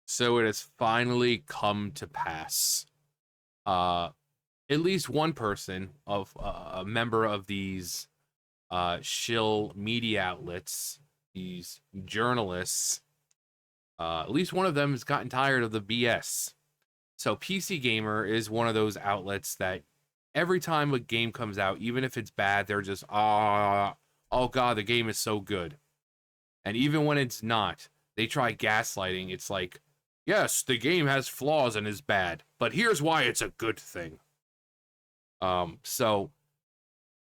So it has finally come to pass. Uh, at least one person of a member of these shill media outlets, these journalists, at least one of them has gotten tired of the BS. So PC Gamer is one of those outlets that every time a game comes out, even if it's bad, they're just oh god, the game is so good. And even when it's not, they try gaslighting. It's like, yes, the game has flaws and is bad, but here's why it's a good thing. So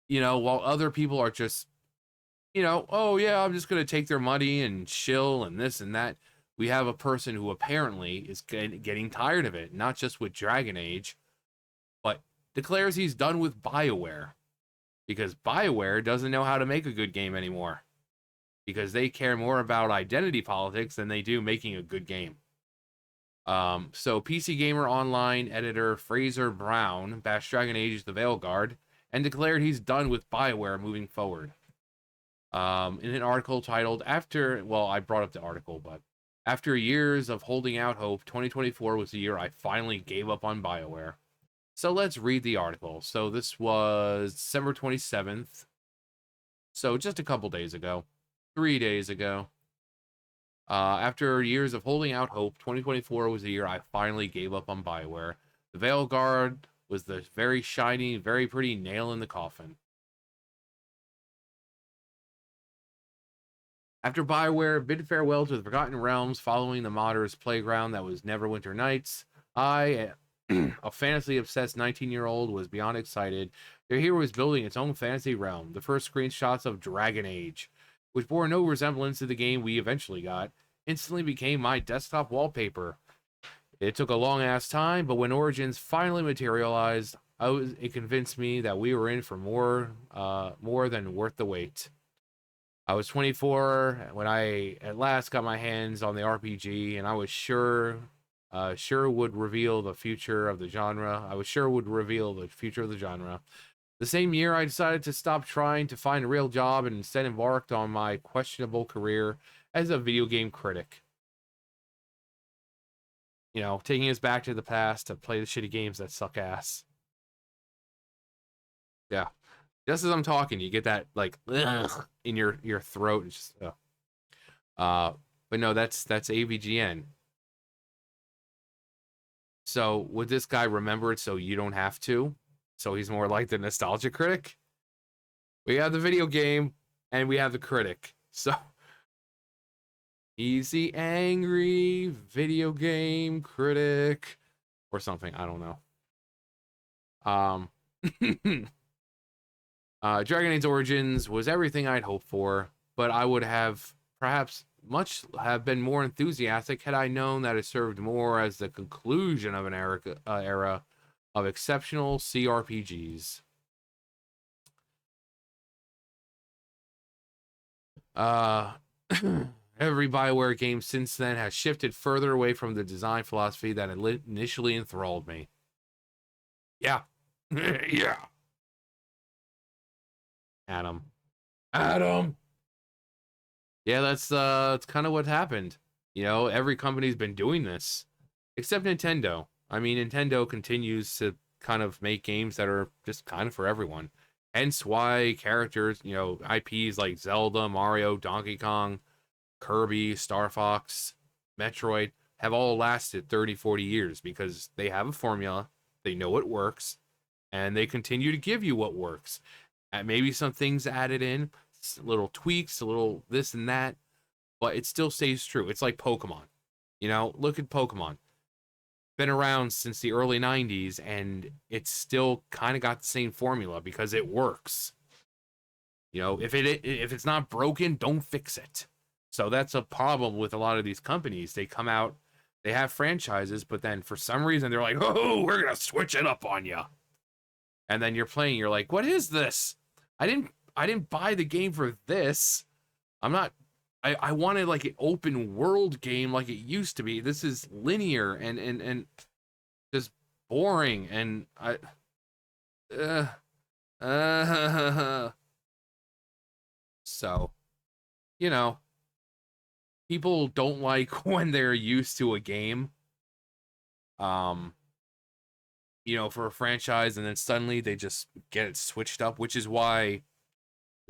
while other people are just, oh yeah, I'm just gonna take their money and chill and this and that. We have a person who apparently is getting tired of it, not just with Dragon Age, but declares he's done with BioWare because BioWare doesn't know how to make a good game anymore because they care more about identity politics than they do making a good game. So PC Gamer Online editor Fraser Brown bashed Dragon Age the Veilguard and declared he's done with BioWare moving forward. In an article titled I brought up the article, but after years of holding out hope, 2024 was the year I finally gave up on BioWare. So let's read the article. So this was December 27th. So just a couple days ago, 3 days ago. After years of holding out hope, 2024 was the year I finally gave up on BioWare. The Veilguard was the very shiny, very pretty nail in the coffin. After BioWare bid farewell to the Forgotten Realms following the modder's playground that was Neverwinter Nights, I, a fantasy-obsessed 19-year-old, was beyond excited. Their hero was building its own fantasy realm. The first screenshots of Dragon Age, which bore no resemblance to the game we eventually got, instantly became my desktop wallpaper. It took a long-ass time, but when Origins finally materialized, it convinced me that we were in for more than worth the wait. I was 24 when I at last got my hands on the RPG, and I was sure would reveal the future of the genre. I was sure would reveal the future of the genre. The same year, I decided to stop trying to find a real job and instead embarked on my questionable career as a video game critic. Taking us back to the past to play the shitty games that suck ass. Yeah. Just as I'm talking, you get that like ugh, in your throat. It's just, but no, that's AVGN. So would this guy remember it so you don't have to? So he's more like the nostalgia critic. We have the video game and we have the critic. So he's the angry video game critic or something. I don't know. Dragon Age Origins was everything I'd hoped for, but I would have perhaps much have been more enthusiastic had I known that it served more as the conclusion of an era of exceptional CRPGs. Uh, every BioWare game since then has shifted further away from the design philosophy that initially enthralled me. Yeah. Yeah. Adam. Adam. Yeah, that's kind of what happened. Every company's been doing this, except Nintendo. I mean, Nintendo continues to kind of make games that are just kind of for everyone. Hence why characters, IPs like Zelda, Mario, Donkey Kong, Kirby, Star Fox, Metroid have all lasted 30, 40 years because they have a formula, they know what works, and they continue to give you what works. And maybe some things added in, little tweaks, a little this and that, but it still stays true. It's like Pokemon. Look at Pokemon. Been around since the early 90s and it's still kind of got the same formula because it works. If it's not broken, don't fix it. So that's a problem with a lot of these companies. They come out, they have franchises, but then for some reason they're like, "Oh, we're going to switch it up on you." And then you're playing, you're like, "What is this? I didn't buy the game for this. I'm not I wanted like an open world game like it used to be. This is linear and just boring and uh, uh so, you know, people don't like when they're used to a game, um, for a franchise, and then suddenly they just get it switched up, which is why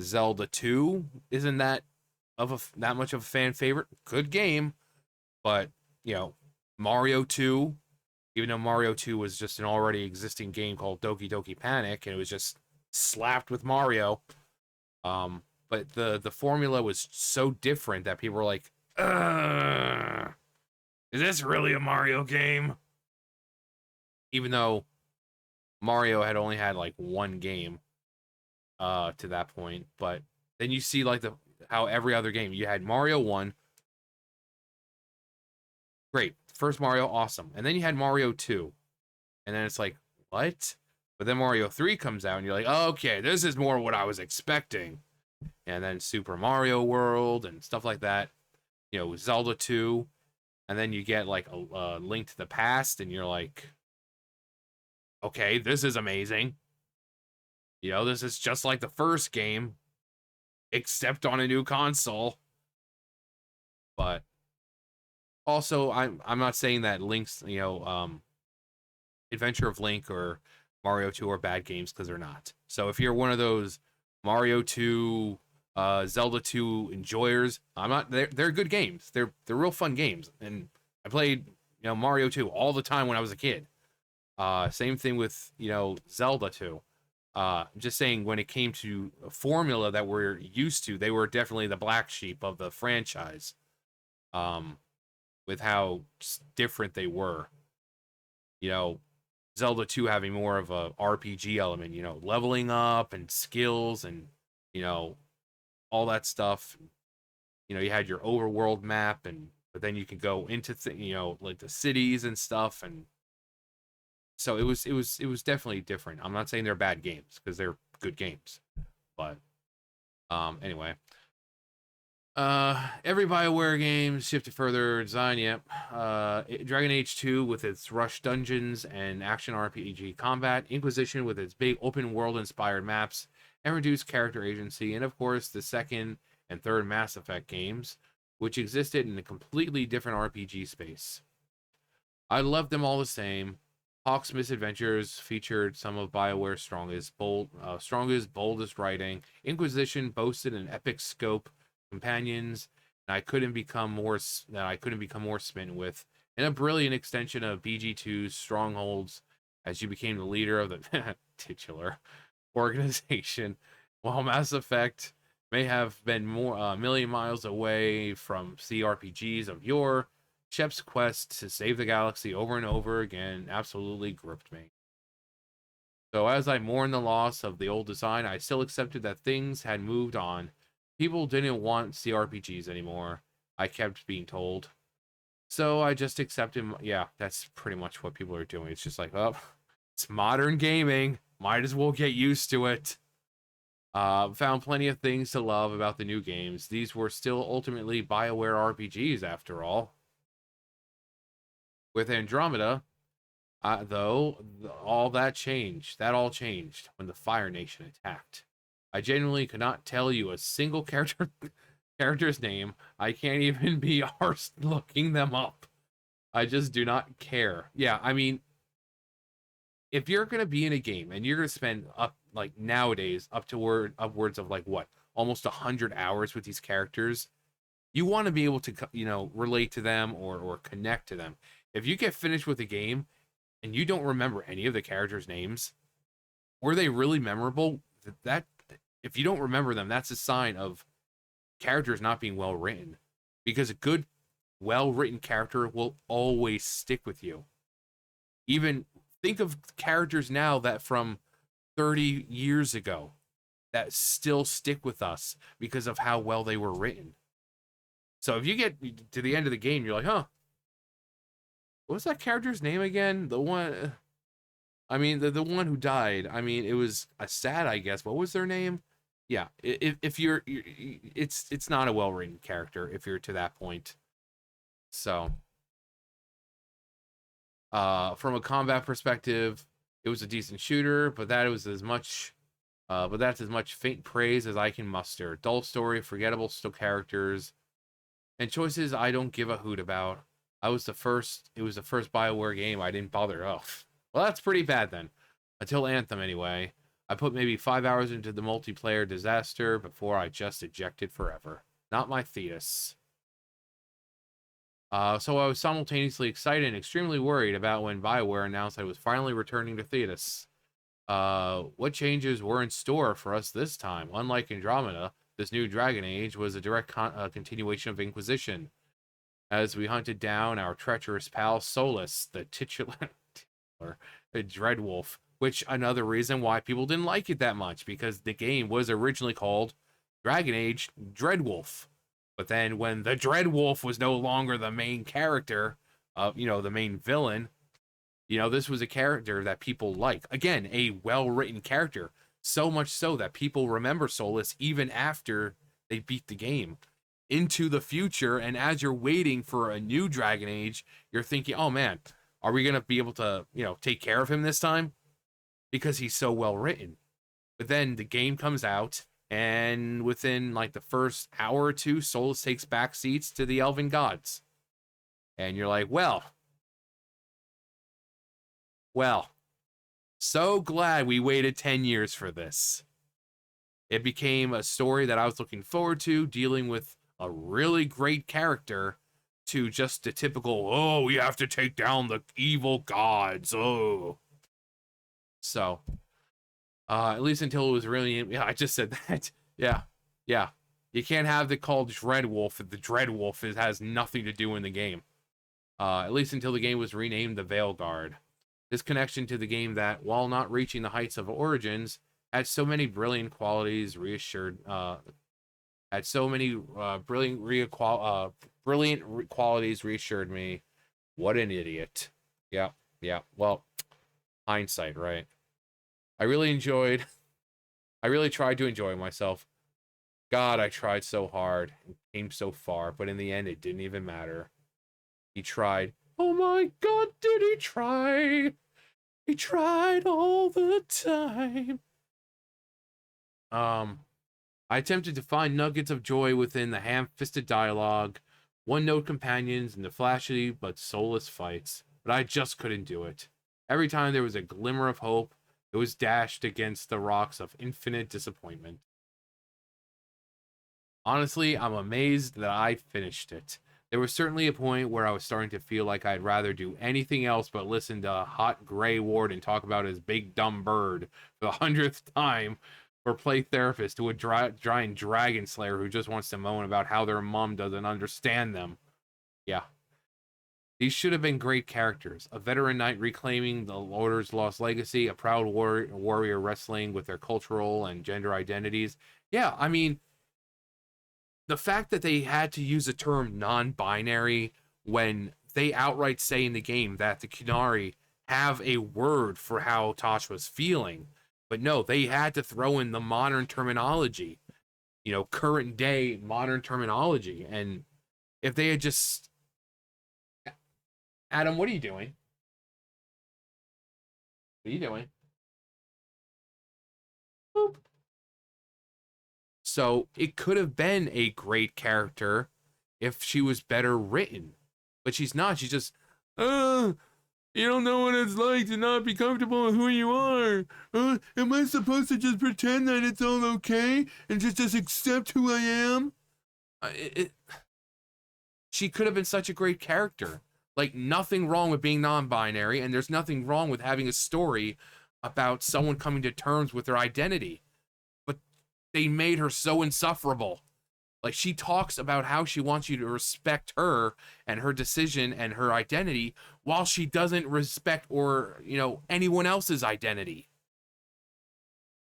Zelda 2 isn't that much of a fan favorite. Good game, but Mario 2, even though Mario 2 was just an already existing game called Doki Doki Panic, and it was just slapped with Mario. But the formula was so different that people were like, is this really a Mario game? Even though Mario had only had like one game to that point. But then you see like how every other game, you had Mario 1, great. First Mario, awesome. And then you had Mario 2. And then it's like, what? But then Mario 3 comes out and you're like, okay, this is more what I was expecting. And then Super Mario World and stuff like that. Zelda 2. And then you get like a Link to the Past and you're like, okay, this is amazing. This is just like the first game, except on a new console. But also, I'm not saying that Link's, Adventure of Link or Mario 2 are bad games, because they're not. So if you're one of those Mario 2, Zelda 2 enjoyers, I'm not. They're good games. They're real fun games, and I played Mario 2 all the time when I was a kid. Same thing with Zelda 2. I'm just saying, when it came to a formula that we're used to, they were definitely the black sheep of the franchise. With how different they were. Zelda 2 having more of a RPG element, leveling up and skills and, all that stuff. You had your overworld map, but then you could go into like the cities and stuff, and so it was definitely different. I'm not saying they're bad games, because they're good games. But anyway, every BioWare game shifted further design. Yep. Dragon Age 2 with its rush dungeons and action RPG combat, Inquisition with its big open world inspired maps and reduced character agency, and of course the second and third Mass Effect games, which existed in a completely different RPG space. I loved them all the same. Hawk's Misadventures featured some of BioWare's boldest writing. Inquisition boasted an epic scope, companions that I couldn't become more smitten with, and a brilliant extension of BG2's strongholds as you became the leader of the titular organization. While Mass Effect may have been more a million miles away from CRPGs of yore, Shep's quest to save the galaxy over and over again absolutely gripped me. So as I mourned the loss of the old design, I still accepted that things had moved on. People didn't want CRPGs anymore, I kept being told. So I just accepted. Yeah, that's pretty much what people are doing. It's just like, oh, it's modern gaming. Might as well get used to it. Found plenty of things to love about the new games. These were still ultimately BioWare RPGs after all. With Andromeda, though, all that changed. That all changed when the Fire Nation attacked. I genuinely could not tell you a single character's name. I can't even be arsed looking them up. I just do not care. Yeah, I mean, if you're gonna be in a game and you're gonna spend up like nowadays upwards of like what, almost 100 hours with these characters, you want to be able to relate to them or connect to them. If you get finished with the game and you don't remember any of the characters' names, were they really memorable? That if you don't remember them, that's a sign of characters not being well written. Because a good, well written character will always stick with you. Even think of characters now that from 30 years ago that still stick with us because of how well they were written. So if you get to the end of the game, you're like, huh, what was that character's name again? The one, I mean, the one who died. I mean, it was a sad, I guess. What was their name? Yeah, if it's not a well written character if you're to that point. So, from a combat perspective, it was a decent shooter, but that's as much faint praise as I can muster. Dull story, forgettable still characters. And choices I don't give a hoot about. It was the first BioWare game I didn't bother. Oh, well, that's pretty bad then. Until Anthem, anyway. I put maybe 5 hours into the multiplayer disaster before I just ejected forever. Not my Thetis. So I was simultaneously excited and extremely worried about when BioWare announced I was finally returning to Thetis. What changes were in store for us this time? Unlike Andromeda, this new Dragon Age was a direct continuation of Inquisition, as we hunted down our treacherous pal Solus, the titular, the Dreadwolf, which another reason why people didn't like it that much, because the game was originally called Dragon Age Dreadwolf. But then when the Dreadwolf was no longer the main character, the main villain, this was a character that people like. Again, a well-written character. So much so that people remember Solus even after they beat the game. Into the future, and as you're waiting for a new Dragon Age, you're thinking, oh man, are we going to be able to, take care of him this time? Because he's so well-written. But then the game comes out, and within like the first hour or two, Solus takes back seats to the Elven Gods. And you're like, well, so glad we waited 10 years for this. It became a story that I was looking forward to, dealing with a really great character, to just the typical, oh, we have to take down the evil gods, oh. So, at least until it was really, yeah, I just said that. Yeah. You can't have it called Dreadwolf if the Dreadwolf has nothing to do in the game. At least until the game was renamed the Veilguard. This connection to the game that, while not reaching the heights of Origins, had so many brilliant qualities reassured qualities reassured me. What an idiot. Yeah. Well, hindsight, right? I really tried to enjoy myself. God, I tried so hard and came so far, but in the end, it didn't even matter. He tried. Oh my God, did he try? He tried all the time. I attempted to find nuggets of joy within the ham-fisted dialogue, one-note companions, and the flashy but soulless fights, but I just couldn't do it. Every time there was a glimmer of hope, it was dashed against the rocks of infinite disappointment. Honestly, I'm amazed that I finished it. There was certainly a point where I was starting to feel like I'd rather do anything else but listen to Hot Grey Warden talk about his big dumb bird for the 100th time, or play therapist to a giant dragon slayer who just wants to moan about how their mom doesn't understand them. Yeah. These should have been great characters. A veteran knight reclaiming the Order's lost legacy, a proud warrior wrestling with their cultural and gender identities. Yeah, I mean, the fact that they had to use the term non-binary when they outright say in the game that the Qunari have a word for how Tosh was feeling, but no, they had to throw in the modern terminology, current day modern terminology. And if they had just, Adam, what are you doing? What are you doing? Boop. So it could have been a great character if she was better written, but she's not. She's just, you don't know what it's like to not be comfortable with who you are. Am I supposed to just pretend that it's all okay and just accept who I am? She could have been such a great character. Like, nothing wrong with being non-binary, and there's nothing wrong with having a story about someone coming to terms with their identity. But they made her so insufferable. Like, she talks about how she wants you to respect her and her decision and her identity, while she doesn't respect or, anyone else's identity.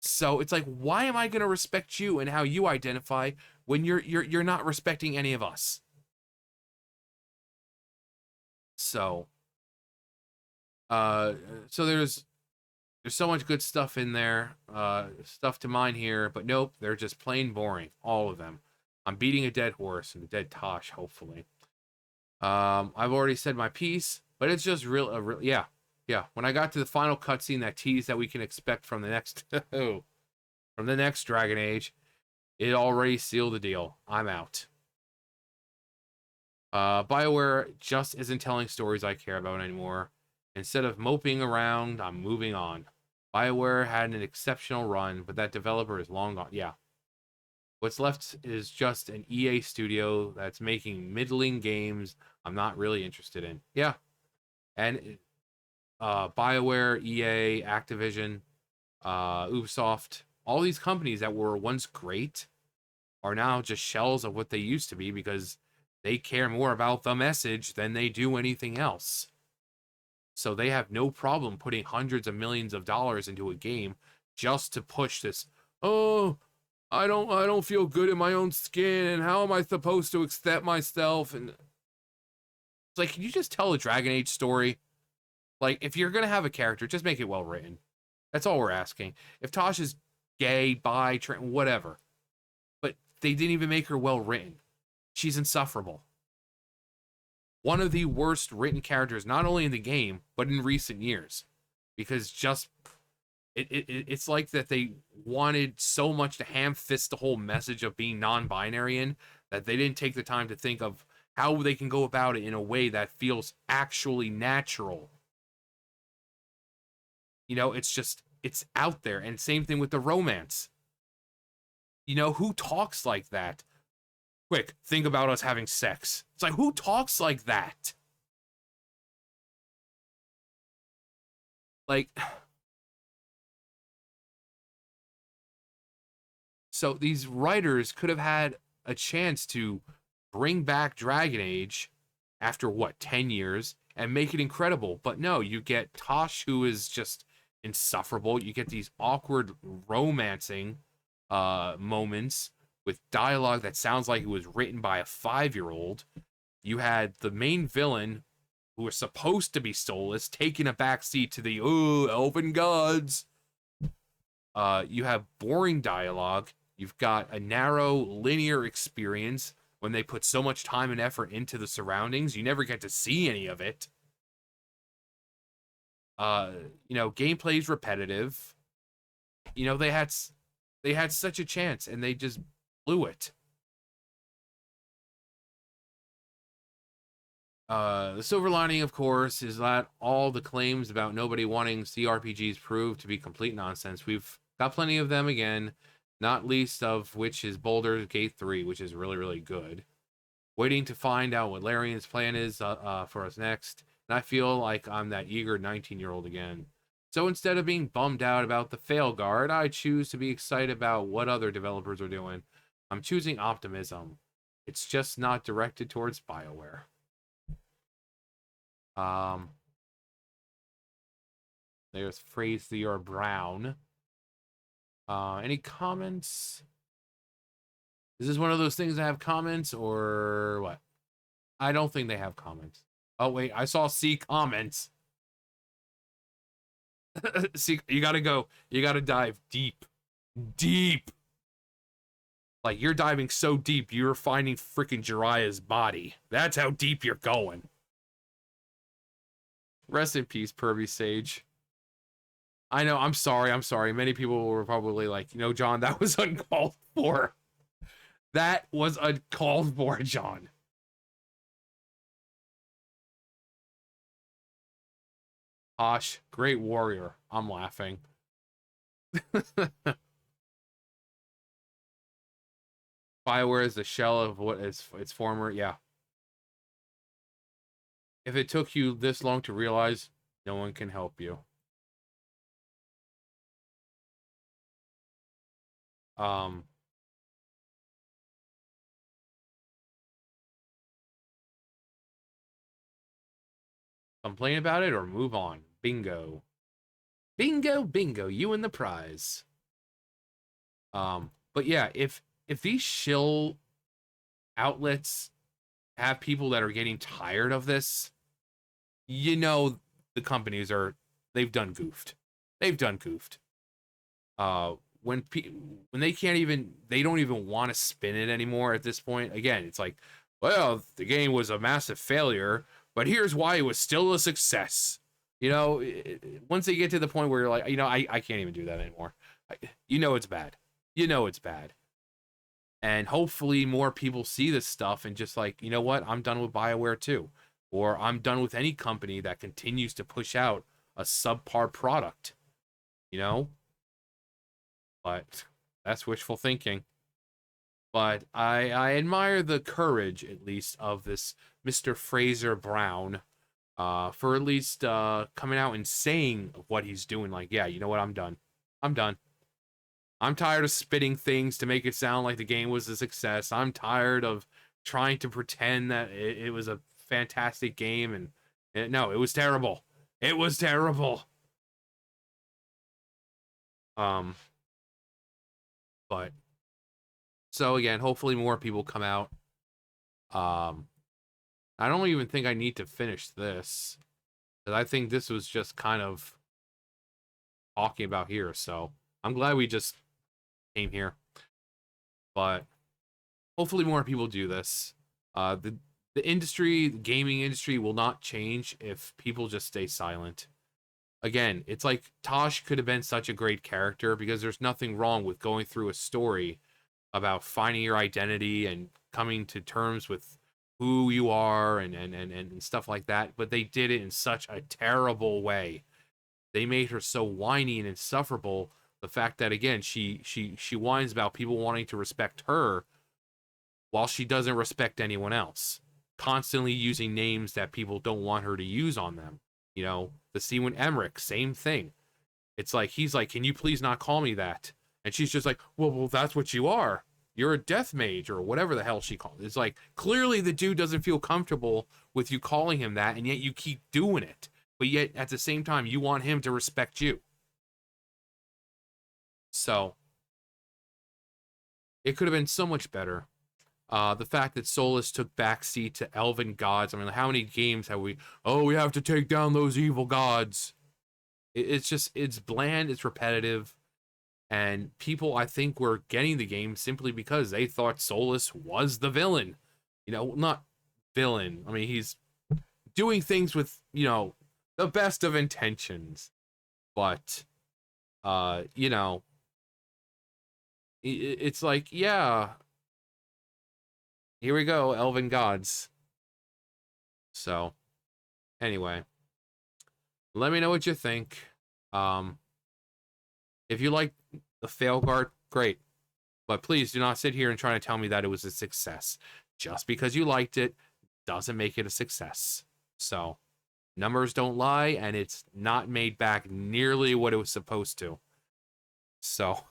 So it's like, why am I going to respect you and how you identify when you're not respecting any of us? So, so there's so much good stuff in there, stuff to mine here, but nope, they're just plain boring, all of them. I'm beating a dead horse and a dead Tosh, hopefully. I've already said my piece, but it's just yeah. When I got to the final cutscene that teased that we can expect from the next, from the next Dragon Age, it already sealed the deal. I'm out. BioWare just isn't telling stories I care about anymore. Instead of moping around, I'm moving on. BioWare had an exceptional run, but that developer is long gone. Yeah. What's left is just an EA studio that's making middling games I'm not really interested in. Yeah. And BioWare, EA, Activision, Ubisoft, all these companies that were once great are now just shells of what they used to be because they care more about the message than they do anything else. So they have no problem putting hundreds of millions of dollars into a game just to push this. Oh, I don't feel good in my own skin, and how am I supposed to accept myself? And it's like, can you just tell a Dragon Age story? Like, if you're gonna have a character, just make it well written. That's all we're asking. If Tosh is gay, bi, whatever, but they didn't even make her well written. She's insufferable. One of the worst written characters, not only in the game but in recent years, because just it's like that they wanted so much to ham fist the whole message of being non-binary in that they didn't take the time to think of how they can go about it in a way that feels actually natural. You know, it's out there. And same thing with the romance. You know, who talks like that? Quick, think about us having sex. It's like, who talks like that? Like, so these writers could have had a chance to bring back Dragon Age after what, 10 years and make it incredible. But no, you get Tosh, who is just insufferable. You get these awkward romancing moments with dialogue that sounds like it was written by a 5-year-old. You had the main villain, who was supposed to be soulless, taking a backseat to the elven gods. You have boring dialogue. You've got a narrow, linear experience when they put so much time and effort into the surroundings. You never get to see any of it. You know, gameplay's repetitive. You know, they had such a chance and they just blew it. The silver lining, of course, is that all the claims about nobody wanting CRPGs prove to be complete nonsense. We've got plenty of them again, not least of which is Baldur's Gate 3, which is really, really good. Waiting to find out what Larian's plan is for us next, and I feel like I'm that eager 19-year-old again. So instead of being bummed out about the Veilguard, I choose to be excited about what other developers are doing. I'm choosing optimism. It's just not directed towards BioWare. Um, there's Fraser Brown. Any comments? Is this one of those things that have comments or what? I don't think they have comments. Oh wait, I saw C comments. See, you gotta go. You gotta dive deep, deep. Like you're diving so deep, you're finding freaking Jiraiya's body. That's how deep you're going. Rest in peace, Pervy Sage. I know, I'm sorry, I'm sorry. Many people were probably like, you know, John, that was uncalled for. That was uncalled for, John. Osh, great warrior. I'm laughing. BioWare is the shell of what is its former, yeah. If it took you this long to realize, no one can help you. Um, Complain about it or move on. Bingo. Bingo, bingo, you win the prize. But yeah, if these shill outlets have people that are getting tired of this, you know the companies they've done goofed. They've done goofed. When they don't even want to spin it anymore at this point. Again, it's like, well, the game was a massive failure, but here's why it was still a success. You know, once they get to the point where you're like, you know, I can't even do that anymore. You know it's bad. You know it's bad. And hopefully more people see this stuff and just like, you know what, I'm done with BioWare too. Or I'm done with any company that continues to push out a subpar product, you know? But that's wishful thinking. But I admire the courage, at least, of this Mr. Fraser Brown, for at least coming out and saying what he's doing. Like, yeah, you know what, I'm done. I'm done. I'm tired of spitting things to make it sound like the game was a success. I'm tired of trying to pretend that it was a fantastic game, and no, it was terrible. It was terrible. Um, but so again, hopefully more people come out. Um, I don't even think I need to finish this, because I think this was just kind of talking about here. So I'm glad we just came here. But hopefully more people do this. The industry, the gaming industry, will not change if people just stay silent. Again, it's like Tosh could have been such a great character because there's nothing wrong with going through a story about finding your identity and coming to terms with who you are and stuff like that. But they did it in such a terrible way. They made her so whiny and insufferable. The fact that again she whines about people wanting to respect her while she doesn't respect anyone else, constantly using names that people don't want her to use on them. You know, the scene with Emmerich, same thing. It's like he's like, "Can you please not call me that?" And she's just like, "Well, that's what you are. You're a death mage or whatever the hell she called it." It's like clearly the dude doesn't feel comfortable with you calling him that, and yet you keep doing it. But yet at the same time, you want him to respect you. So it could have been so much better. The fact that Solus took backseat to elven gods. I mean, how many games have we? Oh, we have to take down those evil gods. It's just, it's bland, it's repetitive, and people, I think, were getting the game simply because they thought Solus was the villain. You know, not villain. I mean, he's doing things with, you know, the best of intentions, but, you know, it's like, yeah, here we go, elven gods. So, anyway, let me know what you think. Um, if you like the Veilguard, great. But please do not sit here and try to tell me that it was a success. Just because you liked it doesn't make it a success. So, numbers don't lie, and it's not made back nearly what it was supposed to. So,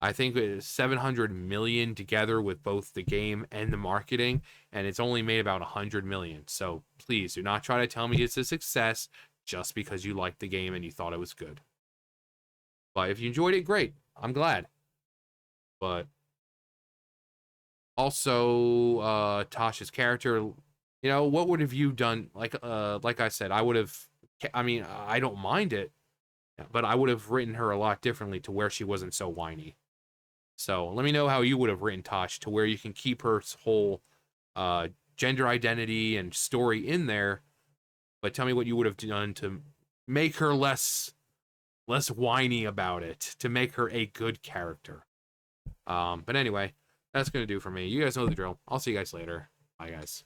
I think it is 700 million together with both the game and the marketing, and it's only made about 100 million. So, please do not try to tell me it's a success just because you liked the game and you thought it was good. But if you enjoyed it, great. I'm glad. But also, Tasha's character, you know, what would have you done? Like I said, I would have. I mean, I don't mind it, but I would have written her a lot differently to where she wasn't so whiny. So let me know how you would have written Tosh to where you can keep her whole gender identity and story in there, but tell me what you would have done to make her less whiny about it, to make her a good character. But anyway, that's gonna do for me. You guys know the drill. I'll see you guys later. Bye, guys.